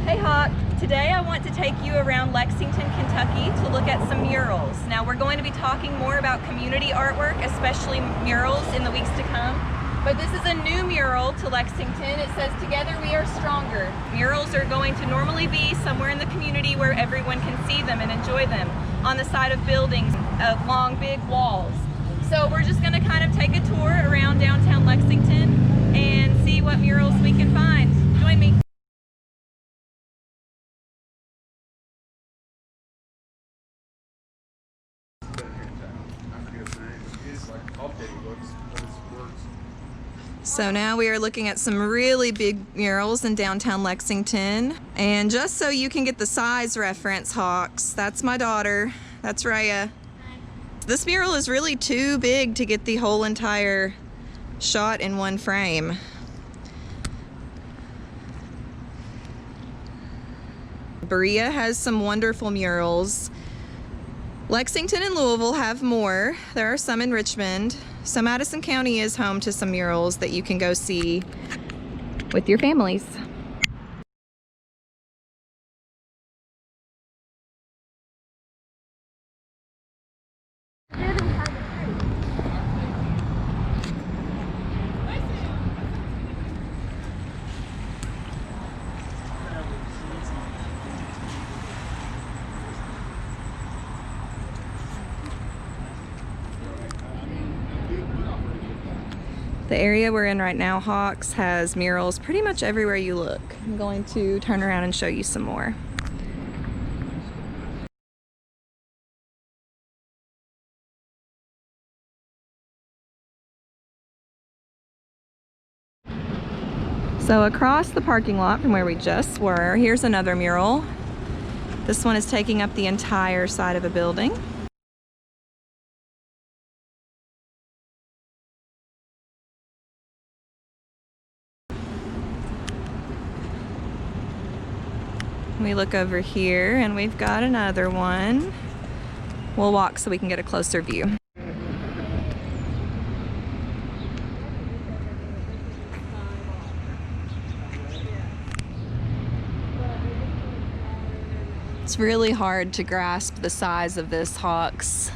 Hey Hawk, today I want to take you around Lexington, Kentucky to look at some murals. Now we're going to be talking more about community artwork, especially murals in the weeks to come. But this is a new mural to Lexington. It says, "Together we are stronger." Murals are going to normally be somewhere in the community where everyone can see them and enjoy them, on the side of buildings, along big walls. So we're just gonna kind of take a tour around downtown Lexington and see what murals we can find. Join me. So now we are looking at some really big murals in downtown Lexington. And just so you can get the size reference, Hawks, that's my daughter. That's Raya. This mural is really too big to get the whole entire shot in one frame. Berea has some wonderful murals. Lexington and Louisville have more. There are some in Richmond. So Madison County is home to some murals that you can go see with your families. The area we're in right now, Hawks, has murals pretty much everywhere you look. I'm going to turn around and show you some more. So across the parking lot from where we just were, here's another mural. This one is taking up the entire side of a building. We look over here and we've got another one. We'll walk so we can get a closer view. It's really hard to grasp the size of this, Hawks.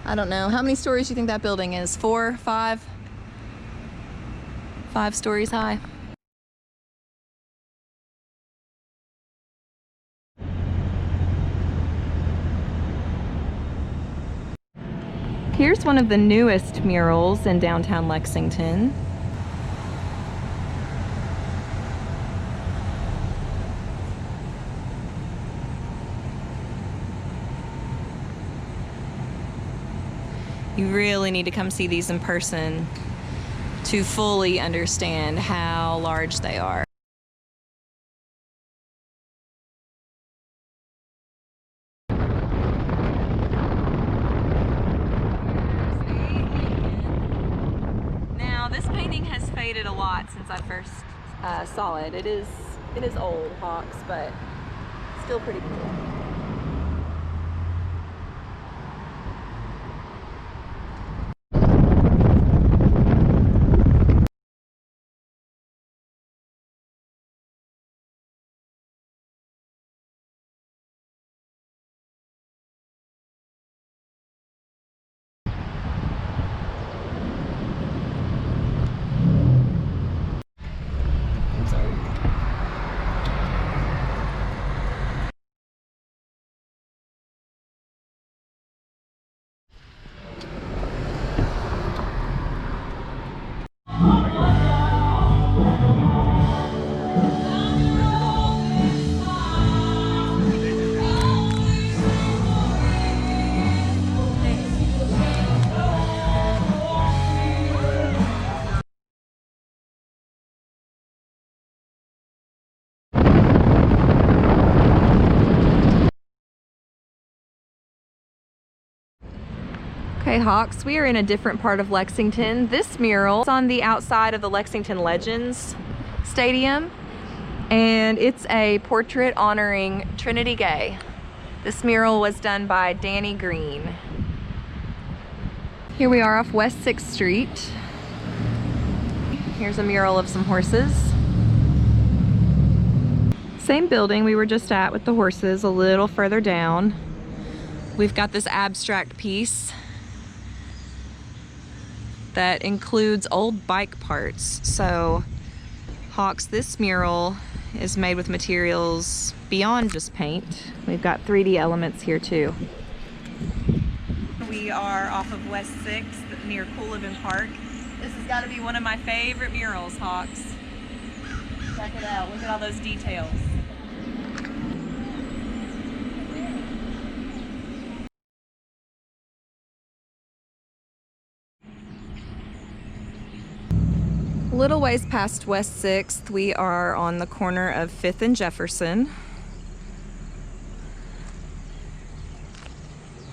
I don't know. How many stories do you think that building is? 4, 5? 5 stories high. Here's one of the newest murals in downtown Lexington. You really need to come see these in person to fully understand how large they are. This painting has faded a lot since I first saw it. It is old, Hawks, but still pretty cool. Okay, Hawks, we are in a different part of Lexington. This mural is on the outside of the Lexington Legends Stadium, and it's a portrait honoring Trinity Gay. This mural was done by Dani Greene. Here we are off West 6th Street. Here's a mural of some horses. Same building we were just at with the horses, a little further down. We've got this abstract piece that includes old bike parts. So Hawks, this mural is made with materials beyond just paint. We've got 3D elements here too. We are off of West 6th near Coolivin Park. This has got to be one of my favorite murals, Hawks. Check it out, look at all those details. A little ways past West 6th, we are on the corner of 5th and Jefferson.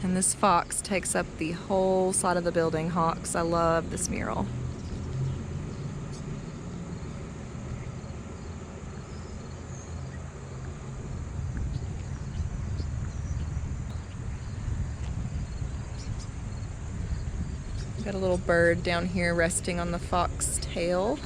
And this fox takes up the whole side of the building, Hawks. I love this mural. Got a little bird down here resting on the fox tail.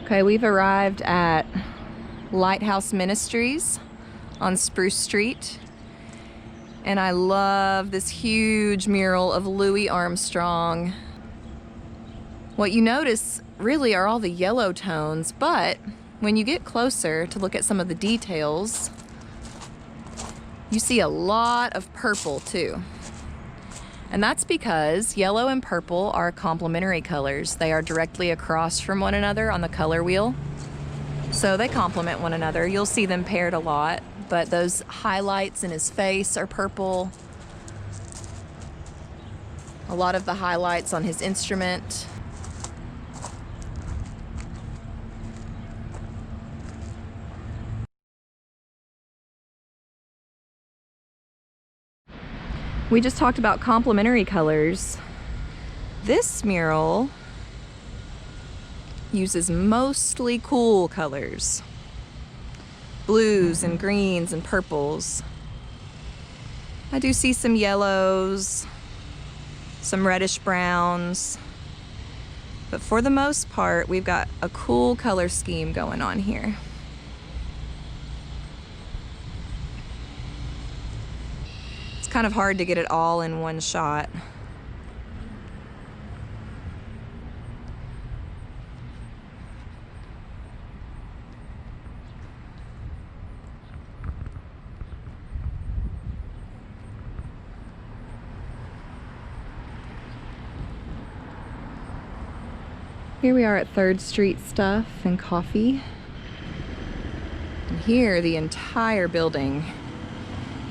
Okay, we've arrived at Lighthouse Ministries on Spruce Street. And I love this huge mural of Louis Armstrong. What you notice really are all the yellow tones, but when you get closer to look at some of the details, you see a lot of purple too. And that's because yellow and purple are complementary colors. They are directly across from one another on the color wheel. So they complement one another. You'll see them paired a lot, but those highlights in his face are purple. A lot of the highlights on his instrument. We just talked about complementary colors. This mural uses mostly cool colors. Blues and greens and purples. I do see some yellows, some reddish browns, but for the most part, we've got a cool color scheme going on here. Kind of hard to get it all in one shot. Here we are at 3rd Street Stuff and Coffee. And here the entire building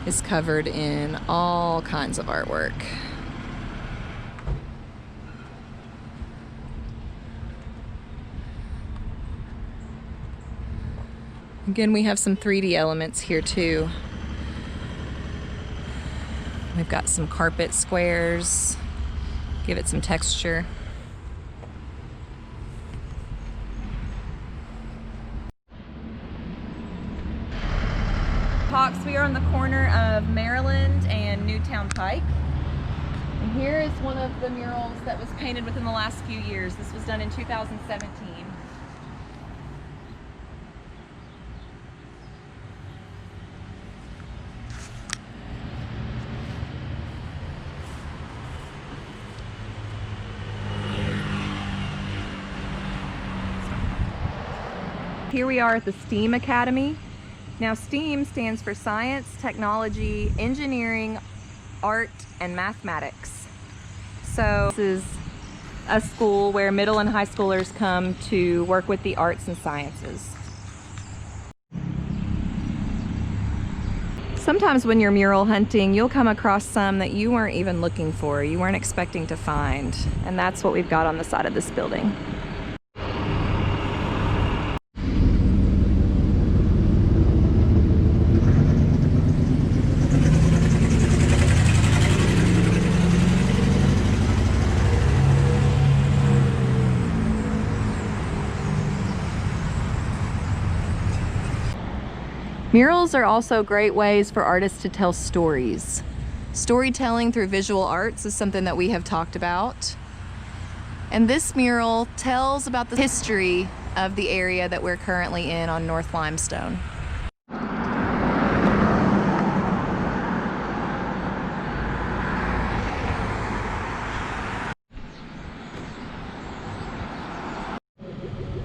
is covered in all kinds of artwork. Again, we have some 3D elements here too. We've got some carpet squares, give it some texture. Hawks, we are on the corner of Maryland and Newtown Pike. And here is one of the murals that was painted within the last few years. This was done in 2017. Here we are at the STEAM Academy. Now STEAM stands for Science, Technology, Engineering, Art, and Mathematics. So this is a school where middle and high schoolers come to work with the arts and sciences. Sometimes when you're mural hunting, you'll come across some that you weren't even looking for, you weren't expecting to find. And that's what we've got on the side of this building. Murals are also great ways for artists to tell stories. Storytelling through visual arts is something that we have talked about. And this mural tells about the history of the area that we're currently in on North Limestone.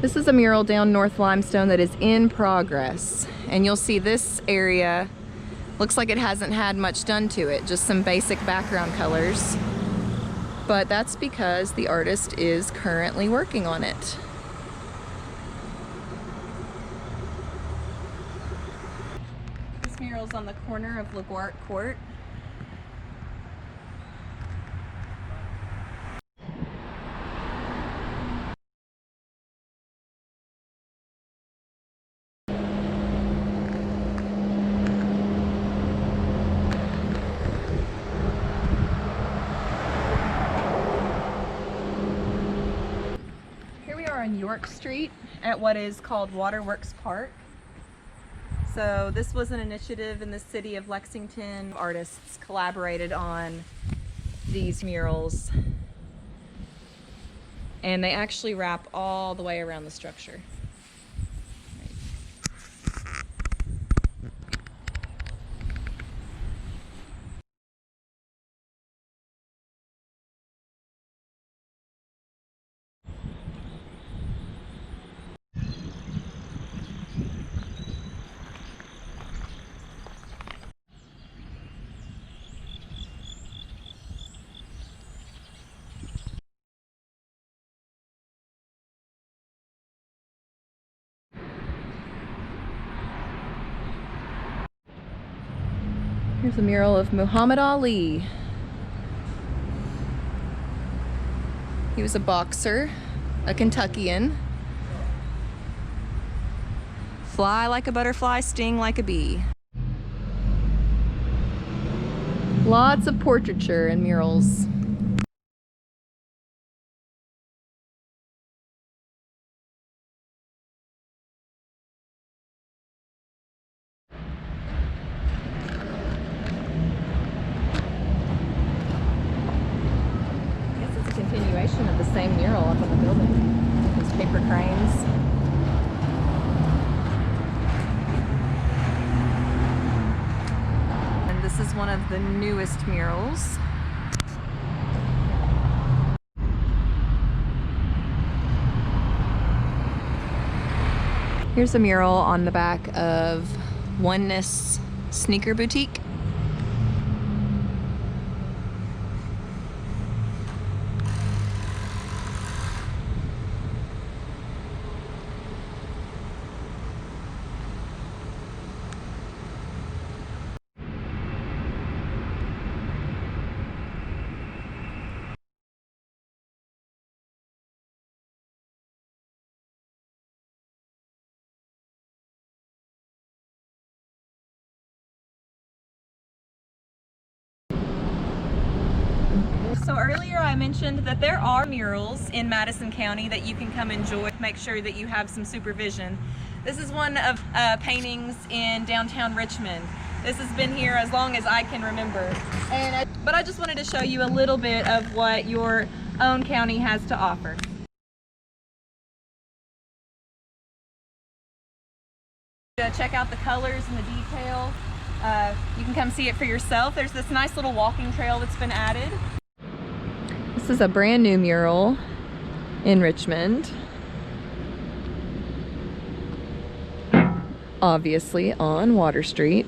This is a mural down North Limestone that is in progress. And you'll see this area looks like it hasn't had much done to it, just some basic background colors. But that's because the artist is currently working on it. This mural's on the corner of LaGuart Court. On York Street at what is called Waterworks Park. So this was an initiative in the city of Lexington. Artists collaborated on these murals, and they actually wrap all the way around the structure. Here's a mural of Muhammad Ali. He was a boxer, a Kentuckian. Fly like a butterfly, sting like a bee. Lots of portraiture and murals. Continuation of the same mural up on the building. These paper cranes. And this is one of the newest murals. Here's a mural on the back of Oneness Sneaker Boutique. So earlier I mentioned that there are murals in Madison County that you can come enjoy. Make sure that you have some supervision. This is one of paintings in downtown Richmond. This has been here as long as I can remember. But I just wanted to show you a little bit of what your own county has to offer. Check out the colors and the detail. You can come see it for yourself. There's this nice little walking trail that's been added. This is a brand new mural in Richmond. Obviously on Water Street.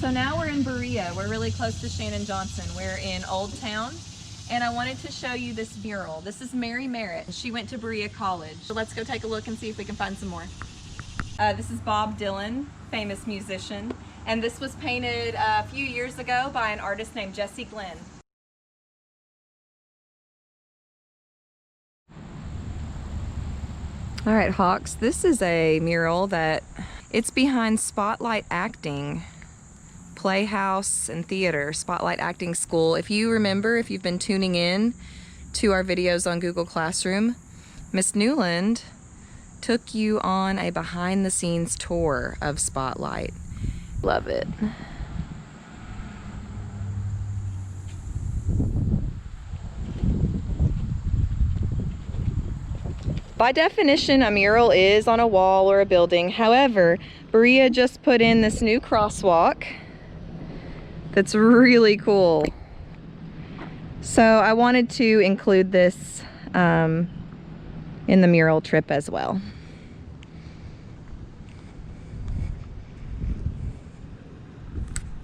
So now we're in Berea. We're really close to Shannon Johnson. We're in Old Town. And I wanted to show you this mural. This is Mary Merritt. She went to Berea College. So let's go take a look and see if we can find some more. This is Bob Dylan, famous musician. And this was painted a few years ago by an artist named Jesse Glenn. All right, Hawks, this is a mural that it's behind Spotlight Acting Playhouse and Theater, Spotlight Acting School. If you remember, if you've been tuning in to our videos on Google Classroom, Miss Newland took you on a behind-the-scenes tour of Spotlight. Love it. By definition, a mural is on a wall or a building. However, Berea just put in this new crosswalk that's really cool. So I wanted to include this in the mural trip as well.